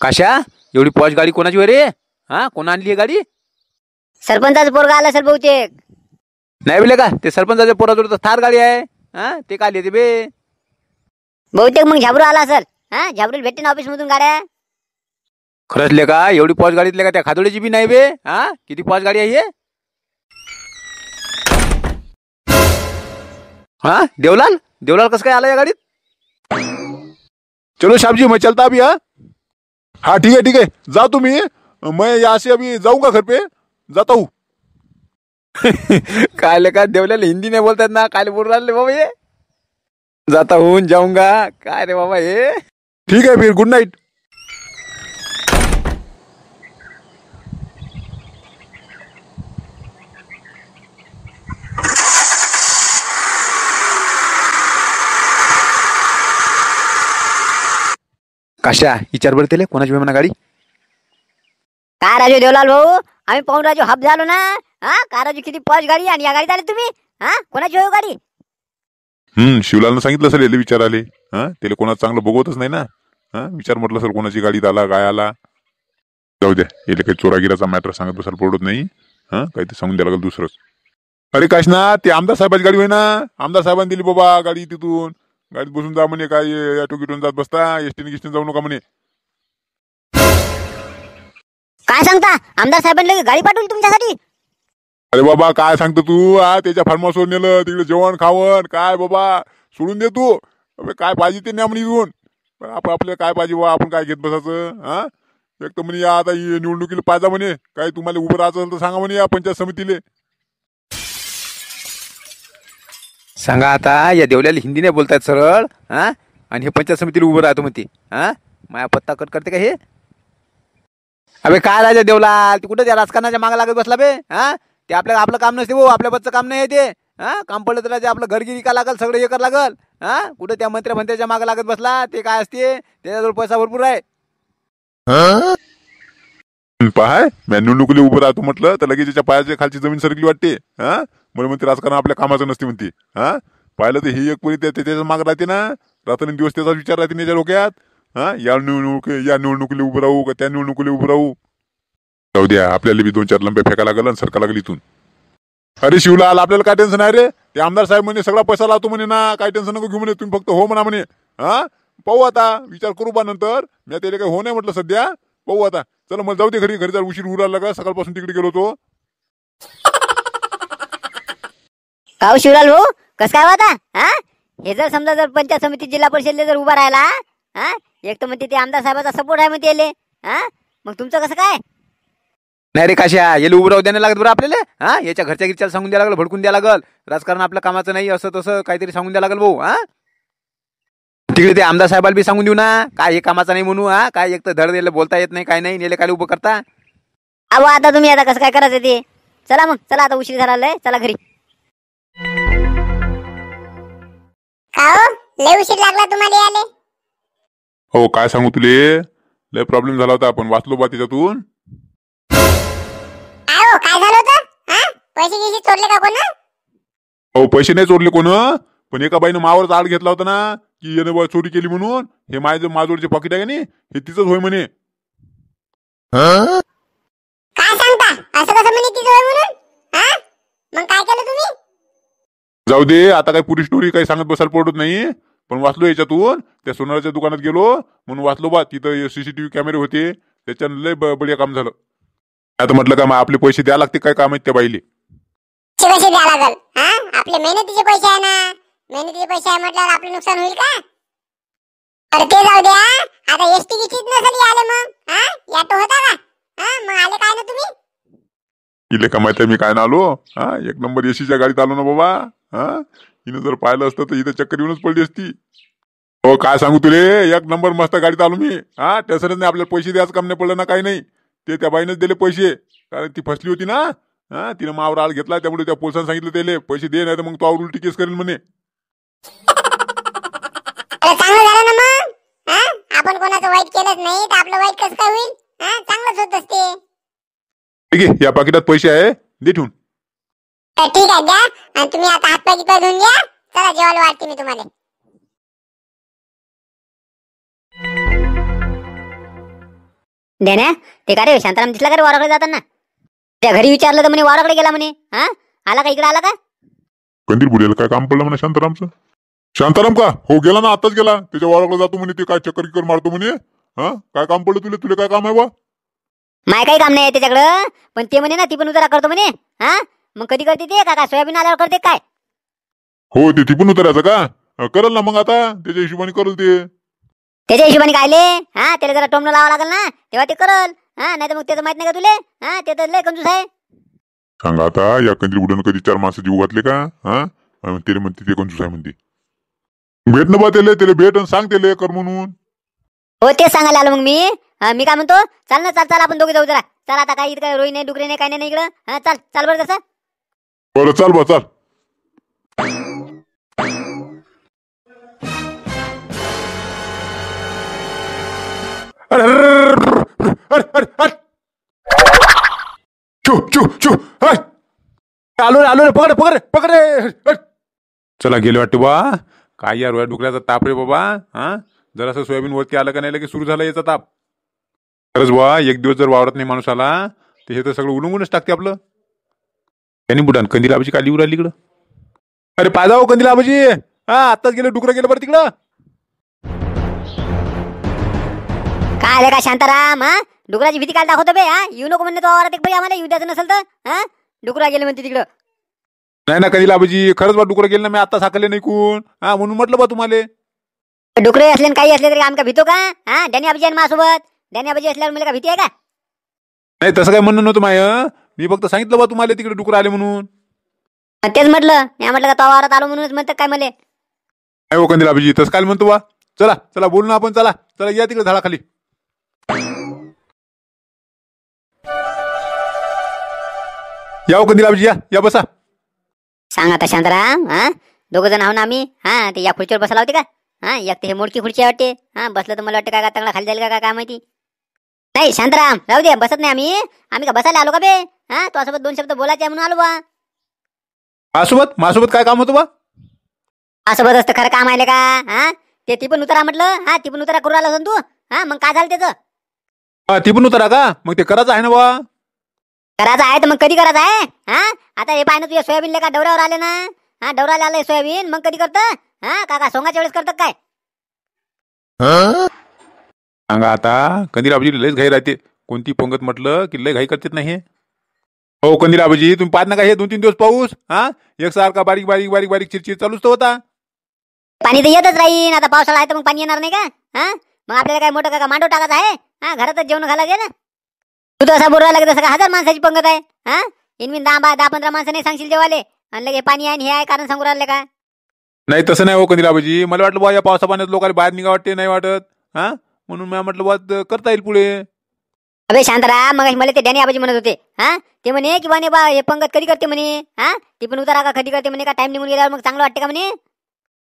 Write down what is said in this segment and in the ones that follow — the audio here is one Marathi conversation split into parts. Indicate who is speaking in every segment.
Speaker 1: काशा, एवढी पॉश गाडी कोणाची होय रे? हा, कोण आणली आहे गाडी?
Speaker 2: सरपंचाचा पोरगा आला सर बहुतेक.
Speaker 1: नाही बिले का, ते सरपंचाच्या पोराजवळ तर थार गाडी आहे. हा, ते काय येते बे?
Speaker 2: बहुतेक मग झाबरू आला सर. हा, झाबरूला भेटते ना ऑफिस मधून गाड्या.
Speaker 1: खरंच ले का? एवढी पॉश गाडीतले का त्या खादोडीची बी नाही बे? हा, किती पॉश गाडी आहे हे? हा, देवलाल देवलाल कसं काय आला या गाडीत?
Speaker 3: चलो शामजी, मैं चलता अभी। हाँ ठीक है ठीक है, जाओ तुम ही। मैं यहाँ से अभी जाऊंगा घर पे, जाता हूँ।
Speaker 1: काय ले का देवलाल हिंदी नाही बोलतात ना, काय बोल राहिले बाबा ये? जाता हूँ जाऊंगा काय रे बाबा हे?
Speaker 3: ठीक है फिर, गुड नाइट।
Speaker 1: काशा, विचार बरं त्याला कोणाची बी म्हणा गाडी.
Speaker 2: काय राजू देवलाल भाऊ, आम्ही पाहून राजू हब झालो ना. हा, काय राजू किती पॉश गाडी आणि या गाडीत आले तुम्ही. हा, कोणाची हो गाडी?
Speaker 3: शिवलालनं सांगितलं सर, याला विचार आले. हा, त्याला कोणाचं चांगलं बघवतच नाही ना. हा, विचार म्हटलं सर कोणाची गाडीत आला काय आला. जाऊ द्या, याला काही चोरागिराचा मॅटर सांगत बसायला पडत नाही. हा, काही ते सांगून द्यायला लागलं दुसरंच. अरे काशना, ते आमदार साहेबाची गाडी होय ना, आमदार साहेबांनी दिली बाबा गाडी. तिथून गाडीत बसून जा म्हणे, काय ऑटो गिटून जात बसता, एसटीने गिस्टीने जाऊ नका म्हणे.
Speaker 2: काय सांगता, आमदार साहेबांनी गाडी पाठवली तुमच्यासाठी?
Speaker 3: अरे बाबा काय सांगतो तू? त्याच्या फार्महाऊसवर नेलं, तिकडे जेवण खावण काय बाबा सोडून दे तू. काय पाहिजे ते न्या म्हणे इथून. आपण आपल्याला काय पाहिजे बा, आपण काय घेत बसायचं? हा, एक तर म्हणे आता निवडणुकीला पाहिजे म्हणे, काय तुम्हाला उभं राहायचं असेल तर सांगा म्हणे या पंचायत समितीले.
Speaker 1: सांगा आता, या देवल्याला हिंदी नाही बोलतायत सरळ. हा, आणि हे पंचायत समितीला उभं राहतो म्हणते. हा, माया पत्ता कट करते का हे? अबे काय राजा देवलाल, तू कुठे त्या राजकारणाच्या मागे लागत बसला बे? हा, ते आपलं काम नसते भाऊ, आपल्या बच्चं काम नाही ते. हा, काम पडलं तर आपलं घरगिरी का लागल, सगळं हे कर लागल. हा, कुठे त्या मंत्र्याच्या मागे लागत बसला, ते काय असते, त्याच्याजवळ पैसा भरपूर आहे.
Speaker 3: पाहाय, मी निवडणुकीला उभं राहतो म्हटलं तर लगेच त्याच्या पायाच्या खालची जमीन सरकली वाटते. हा, म्हणते राजकारण आपल्या कामाचं नसते म्हणते. हा, पाहिलं तर ही एक परी त्याच्या मागे राहते ना, रात्रंदिवस त्याचा विचार राहते त्याच्या डोक्यात. हा, या निवडणुकीला उभं राहू का त्या निवडणुकीला उभं राहू. जाऊ द्या, आपल्याला बी 2-4 लंब्या फेका लागल आणि सरका लागली इथून. अरे शिवलाल, आपल्याला काय टेन्शन आहे रे? ते आमदार साहेब म्हणे सगळा पैसा लावतो म्हणे ना, काय टेन्शन नको घेऊ म्हणे, तुम्ही फक्त हो म्हणा म्हणे. हा, पाहू आता, विचार करू बा नंतर. मी त्याला काही हो नाही म्हटलं सध्या, पाहू आता. चला मग जाऊ दे घरी जर उशीर उराला का, सकाळपासून तिकडे गेलो होतो.
Speaker 2: का शिवलाल भाऊ, कस काय होता? हा, हे जर समजा जर पंचायत समिती जिल्हा परिषदेला जर उभा राहिला, हा, एक तर म्हणते ते आमदार साहेबाचा सपोर्ट आहे म्हणते याले. हा, मग तुमचं कसं काय?
Speaker 1: नाही रे काशा, याला उभं राहू द्यायला लागत बरं आपल्याला. हा, याच्या घरच्या गिरच्या सांगून द्यायला लागलं, भडकून द्यायला लागल, राजकारण आपल्या कामाचं नाही असं तसं काहीतरी सांगून द्यायला लागल भाऊ. हा, तिकडे ते आमदार साहेबाला बी सांगून देऊ ना, काय हे कामाचं नाही म्हणू. हा, काय एक तर धड द्यायला बोलता येत नाही, काय नाही, नेले काय उभं करता.
Speaker 2: अहो आता तुम्ही आता कसं काय करायचं ते? चला मग, चला आता उशीर झाला, चला घरी.
Speaker 4: लय उशीर लागला तुम्हाला यायला?
Speaker 3: हो, काय सांगू तुले, लय प्रॉब्लेम झाला होता, पण वाचलो बा त्याच्यातून.
Speaker 4: काय झालं होतं? पैसे गिसे चोरले का कोण?
Speaker 3: हो, पैसे नाही चोरले कोण, पण एका बाईनं मावरच आड घेतला होता ना, की याने बा चोरी केली म्हणून. हे माझोडचे पाकिट आहे का नाही, हे तिचंच होय म्हणे.
Speaker 4: काय सांगता? असं कसं म्हणे तिचं होय म्हणून? मग काय केलं तुम्ही?
Speaker 3: जाऊ दे, आता काही पुरी स्टोरी काही सांगत बसायला पडत नाही, पण वाचलो याच्यातून. त्या सोनाराच्या दुकानात गेलो म्हणून वाचलो बा, तिथं CCTV कॅमेरे होते, त्याच्यानं लय बढिया काम झालं. आता म्हटलं का मग आपले पैसे द्या लागते, काय काम आहेत त्या बाईले.
Speaker 4: पैसे द्या लागल? आपले मेहनतीचे पैसे आहे ना, मेहनतीचे पैसे आहे म्हटल्यावर आपलं नुकसान होईल का? अरे ते जाऊ द्या, आता एसटी गिस्टीत नसेल आले मग. याटो होता का? मग आले काय ना तुम्ही?
Speaker 3: इले का माहिती मी काय ना आलो. एक नंबर एसीच्या गाडीत आलो ना बाबा. हिनं जर पाहिलं असतं तर इथं चक्कर येऊनच पडली असती. हो, काय सांगू तुले, एक नंबर मस्त गाडीत आलो मी. त्यासाठी आपल्याला पैसे द्यायचं काम नाही पडलं ना, काही नाही. ते त्या बाईनच दिले पैसे, कारण ती फसली होती ना. तिनं मावर आळ घेतला, त्यामुळे त्या पोलिसांनी सांगितलं त्याले पैसे दे, नाही तर मग तो उलटी केस करेल म्हणे.
Speaker 4: चांगलं झालं ना मग. आपण कोणाचं वाईट केलंच नाही तर आपलं वाईट कसं काय होईल? चांगलंच होत असते.
Speaker 3: ठीक आहे, या पाकिटात पैसे आहे, दे ठेवून.
Speaker 4: ठीक आहे, द्या. आणि तुम्ही आता हात पाय धुवून घ्या. चला जेवायला वाटते मी तुम्हाला.
Speaker 2: देण्या ते का रे शांताराम दिसला का रे वाराकडे जाताना? त्या घरी विचारलं तर म्हणे वाराकडे गेला म्हणे. हा आला का इकडे आला का?
Speaker 3: कंदील बुड्याला काय काम पडलं म्हणा शांतारामचं? शांताराम का हो गेला ना, आताच गेला. त्याच्या वावराकडे जातो म्हणे, ते काय चक्कर मारतो म्हणे. हा काय काम पडलं तुला? तुला काय काम आहे बा?
Speaker 2: माय काही काम नाही त्याच्याकडं, पण ते म्हणे ना ती पण उतारा करतो म्हणे. हा मग कधी करते ते का सोयाबीन आल्यावर करते काय?
Speaker 3: हो ते पण उतरायचं का? करल ना मग, आता त्याच्या हिशोबाने करल ते.
Speaker 2: त्याच्या हिशोबाने कायले? हा त्याला जरा टोमणं लावा लागेल ना, तेव्हा ते करल. हा नाही तर मग त्याचं माहित नाही का तुले? हा ते तर लय कंजूस आहे.
Speaker 3: सांगा आता, या कंदील बुड्यानं कधी 4 माणसं जीव घातले का? हा त्याला म्हणते ते कंजूस आहे म्हणते. भेट ना बा त्याला भेट आणि सांग त्याला कर म्हणून.
Speaker 2: हो तेच सांगायला आलो मग मी. मी काय म्हणतो, चाल ना, चाल आपण दोघे जाऊ जरा. चल आता काही इथं रोई नाही, डुकरे नाही, काही नाही इकडं. हा चाल बरं तसं.
Speaker 3: बरं चाल बा चाल.
Speaker 1: आलो रे, पकड रे. चला गेले वाटते बा. काय या रोया डुकऱ्याचा ताप रे बाबा. हा जरासं सोयाबीन वरती आलं का नाही लगेच सुरू झाला याचा ताप. खरंच बा, एक दिवस जर वावरत नाही माणूस आला तर हे तर सगळं उलंगूनच टाकते आपलं. त्यांनी बुडान कंदील आबाजी काली उराली इकडं. अरे पाय जाओ कंदील आबाजी. हा आत्ताच गेलं, डुकरं गेलं बरं तिकडं.
Speaker 2: काय आलं का शांताराम? हा डुकराची भीती काय दाखवतो बे? हा येऊ नको म्हणणे तो वावरात एक बाई आम्हाला येऊ द्यायचं नसेल तर. हा डुकरा गेले म्हणते तिकडं.
Speaker 1: नाही ना कंदील आबाजी, खरंच बा डुकरं गेलं ना, मी आता साकले नाही कोण. हा म्हणून म्हटलं बा तुम्हाला.
Speaker 2: डुकरे असले काही असले तरी आमका भीतो का? हा डॅनी आबाजी आणि माझ्यासोबत. डॅनी आबाजी असल्यावर मला का भीती आहे का?
Speaker 1: नाही तसं काय म्हणणं नव्हतं माय. मी फक्त सांगितलं बा तुम्हाला तिकडे डुकर आले म्हणून.
Speaker 2: तेच म्हटलं, मी म्हटलं का तो वावरात आलो म्हणूनच म्हणतात काय मले.
Speaker 1: नाही हो कंदील आबाजी, तसं काय म्हणतो बा. चला बोलू ना आपण. चला या तिकडे झाडाखाली. या कंदील आबाजी, या बसा.
Speaker 2: सांग आता शांताराम. हा दोघं जण आहो ना आम्ही. हा ते या खुर्चीवर बसायला होते का? हा एक ते हे मोडकी खुर्ची आहे वाटते. हा बसलं तर मला वाटतं काय तंगडा खाली जाईल का काय माहिती. नाही शांताराम राहू दे, बसत नाही आम्ही का बसायला आलो का बे? हा तो सोबत 2 शब्द बोलायचे म्हणून आलो बा.
Speaker 1: माझ्यासोबत काय काम होतं बा?
Speaker 2: असोबत असतं खरं काम आहे का? हा ती पण उतारा म्हटलं. हा ती पण उतारा करू आला तू. हा मग काय झालं त्याचं?
Speaker 1: ती पण उतरा का? मग ते करायचं आहे ना बा.
Speaker 2: करायचं आहे तर मग कधी करायचं आहे? हा आता हे पाहिजे तुझ्या सोयाबीनला का डवऱ्यावर आले ना? हा डवऱ्याला आलंय सोयाबीन, मग कधी करतं? हा का सोंगाच्या वेळेस करतात काय?
Speaker 1: सांगा आता, कंदील आबाजी लयच घाई राहते. कोणती पंगत म्हटलं की लय घाई करतेत नाही. हो कंदील आबाजी, तुम्ही पाहत ना का हे 2-3 दिवस पाऊस. हा एकसारखा बारीक चिरचिर चालूच तर होता.
Speaker 2: पाणी तर येतच राहीन. आता पावसाळा आहे तर मग पाणी येणार नाही का? हा मग आपल्याला काय मोठं का मांडव टाकायचं आहे? हा घरातच जेवण घालायचे ना. तू तर असा बोलवा लागत, सगळं 1000 माणसाची पंगत आहे. हा इनमिन 10-15 माणसं नाही सांगशील जेवाले, आणि लगे पाणी आहे हे आहे कारण सांगू राहिले का?
Speaker 1: नाही तसं नाही हो कंदील आबाजी, मला वाटलं बा या पावसा पाण्यात लोकांना बाहेर निघा वाटते नाही वाटत. हा म्हणून मी म्हटलं बा करता येईल पुढे.
Speaker 2: अबे शांताराम, मग मला ते डॅनी आबाजी म्हणत होते. हा ते म्हणे की बा हे पंगत कधी करते म्हणे. हा ती पण उतारा का कधी करते म्हणे, का टाइम निघून गेल्यावर मग चांगलं वाटते का म्हणे.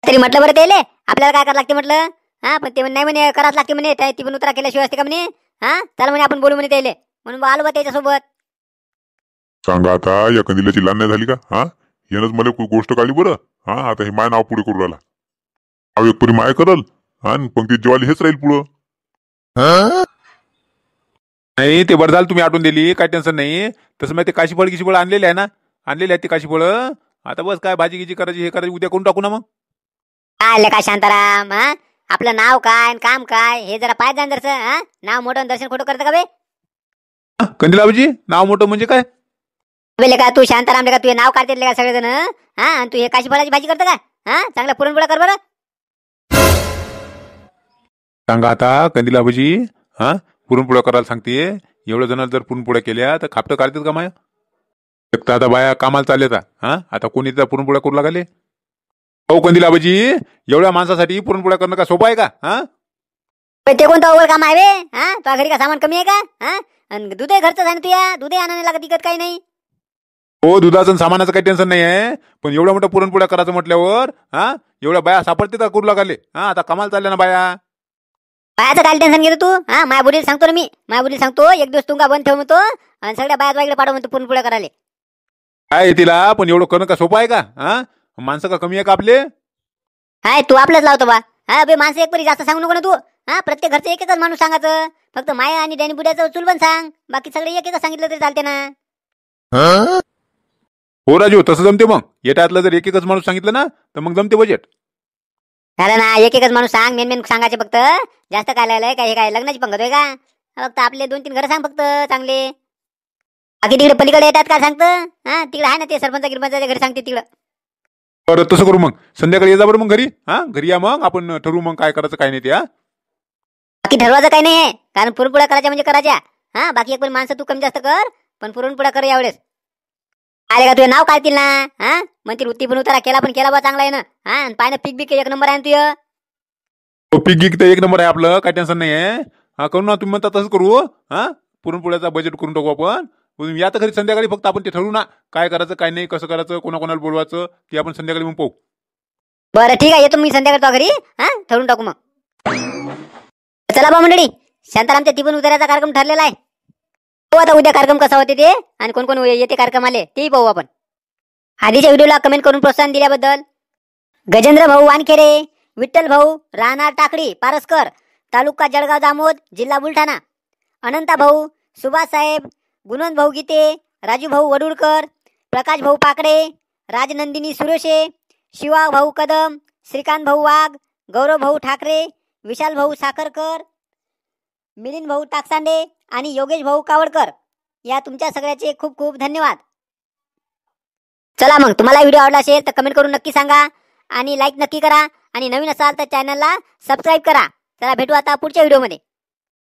Speaker 2: तरी म्हटलं बरं त्याले आपल्याला काय करावं लागते म्हटलं. हा पण ते नाही म्हणे करावंच लागते म्हणे, ती पण उतारा केल्याशिवाय असते का म्हणे. हा चल म्हणे आपण बोलू म्हणे त्याले, म्हणून आलो बा त्याच्यासोबत.
Speaker 3: सांगा आता, या कंदिलाची लान नाही झाली का? हा यानंच मला गोष्ट काढली बरं. हा आता हे माय नाव पुढे करू राहिला. अहो एक परी माय करल आणि पंक्तीत जेवायला हेच राहील पुढं.
Speaker 1: नाही ते बरं झालं तुम्ही आठवून दिली, काय टेन्शन नाही. तसं मी ते काशीफळ आणलेले आहे ना, आणलेले आहेत ते काशीफळ. आता बस काय भाजी गिजी करायची, हे करायची, उद्या करून टाकू ना मग.
Speaker 2: काय का शांताराम? हा आपलं नाव काय आणि काम काय हे जरा पाय जाण जरस. हा नाव मोठं दर्शन खोटं करतं का बे?
Speaker 1: कंदील आबाजी नाव मोठं म्हणजे काय?
Speaker 2: बेले का तू शांताराम का तुझे नाव काढते का सगळेजण? हा आणि तू हे काशीफळाची भाजी करतं का? हा चांगला पुरणपोळ्या कर बरं.
Speaker 1: सांगा आता कंदील आबाजी, हा पुरणपोळ्या करायला सांगते. एवढ्या जणांना जर पुरणपोळ्या केल्या तर खापटं काढतात का माया? एक तर आता बाया कामाला चालल्या. हा आता कोणी त्या पुरणपोळ्या करू लागले? हो कंदील आबाजी, एवढ्या माणसासाठी पुरणपोळ्या करणं का सोपं आहे का? हा
Speaker 2: ते कोणतं अवघड काम आहे बे? हा तुझ्या घरी का सामान कमी आहे का? हा आणि दूधही घरचं आहे ना तुया, दूधही आणायला लागत विकत काही नाही.
Speaker 1: हो दुधाचं आणि सामानाचं काही टेन्शन नाही आहे, पण एवढ्या मोठ्या पुरणपोळ्या करायचं म्हटल्यावर हा एवढ्या बाया सापडते का करू लागले? हा आता कामाला चालल्या ना बाया.
Speaker 2: बायाचं काय टेन्शन घेतो तू? हा माझ्या बुडीला सांगतो ना मी, माझ्या बुडीला सांगतो एक दिवस तुंगा बंद ठेव म्हणतो आणि सगळ्या बाया वाईकडे पाठव म्हणतो पुरणपोळ्या करायला.
Speaker 1: काय तिला पण एवढं करणं का सोपं आहे का? हा माणसं का कमी आहे का आपले?
Speaker 2: हाय तू आपलंच लावतो बा. हा बे माणसं एक परी जास्त सांगू नको ना तू. हा प्रत्येक घरचं एक एकच माणूस सांगायचं. फक्त माया आणि डॅनी बुड्याचं चुलबन सांग, बाकी सगळे एक एकच सांगितलं तरी चालते ना.
Speaker 3: हो राजू, तसं जमते मग. येटातलं जर एक एकच माणूस सांगितलं ना तर मग जमते बजेट.
Speaker 2: झालं ना, एक एकच माणूस सांग, मेन मेन सांगायचे फक्त. जास्त काय लागलंय काय, हे काय लग्नाची पंगत आहे का? फक्त आपले 2-3 घर सांग फक्त चांगले. बाकी तिकडे पलीकडे येतात काय सांगतं? हा तिकडे आहे ना ते सरपंच गिरपंचाच्या घरी सांगते तिकडं.
Speaker 3: बरं तसं करू मग. संध्याकाळी ये जा बरं मग घरी. हा घरी या, मग आपण ठरवू मग काय करायचं काय नाही ते. हा
Speaker 2: बाकी ठरवायचं काही नाही आहे, कारण पुरणपोळ्या करायच्या म्हणजे करायच्या. हा बाकी एक पण माणसं तू कमी जास्त कर, पण पुरणपोळ्या कर यावेळेस. आले का तुझं नाव काढतील ना. हा म्हणतील उत्ती पण उतारा केला, पण केला बा चांगला आहे ना. हा आणि पाय ना पीक बीक एक नंबर आहे ना तुझं.
Speaker 3: हो, पीक गिक तर एक नंबर आहे आपलं, काय टेन्शन नाही आहे. हा करू ना, तुम्ही म्हणता तसंच करू. हा पुरणपोळ्याचा बजेट करून टाकू आपण. तुम्ही या तर घरी संध्याकाळी, फक्त आपण ते ठरवू ना काय करायचं काय नाही, कसं करायचं, कोणाकोणाला बोलवायचं ते आपण संध्याकाळी मग पाहू.
Speaker 2: बरं ठीक आहे, येतो मी संध्याकाळी तुझ्या घरी. हा ठरवून टाकू मग. चला बा मंडळी, शांतारामच्या ती पण उताराचा कार्यक्रम ठरलेला आहे. हो आता उद्या कार्यक्रम कसा होते ते, आणि कोण कोण येते कार्यक्रमाले तेही पाहू आपण. आधीच्या व्हिडिओला कमेंट करून प्रोत्साहन दिल्याबद्दल गजेंद्र भाऊ वानखेडे, विठ्ठल भाऊ राहणार टाकडी पारसकर, तालुका जळगाव जामोद, जिल्हा बुलढाणा, अनंता भाऊ, सुभाष साहेब, गुणवंत भाऊ गीते, राजू भाऊ वडुळकर, प्रकाश भाऊ पाकडे, राजनंदिनी सुरेशे, शिवा भाऊ कदम, श्रीकांत भाऊ वाघ, गौरव भाऊ ठाकरे, विशाल भाऊ साखरकर, मिलिंद भाऊ टाकसांडे आणि योगेश भाऊ कावडकर, या तुमच्या सगळ्याचे खूप खूप धन्यवाद. चला मग, तुम्हाला व्हिडिओ आवडला असेल तर कमेंट करून नक्की सांगा, आणि लाईक नक्की करा, आणि नवीन असाल तर चॅनलला सबस्क्राईब करा. चला भेटू आता पुढच्या व्हिडिओमध्ये.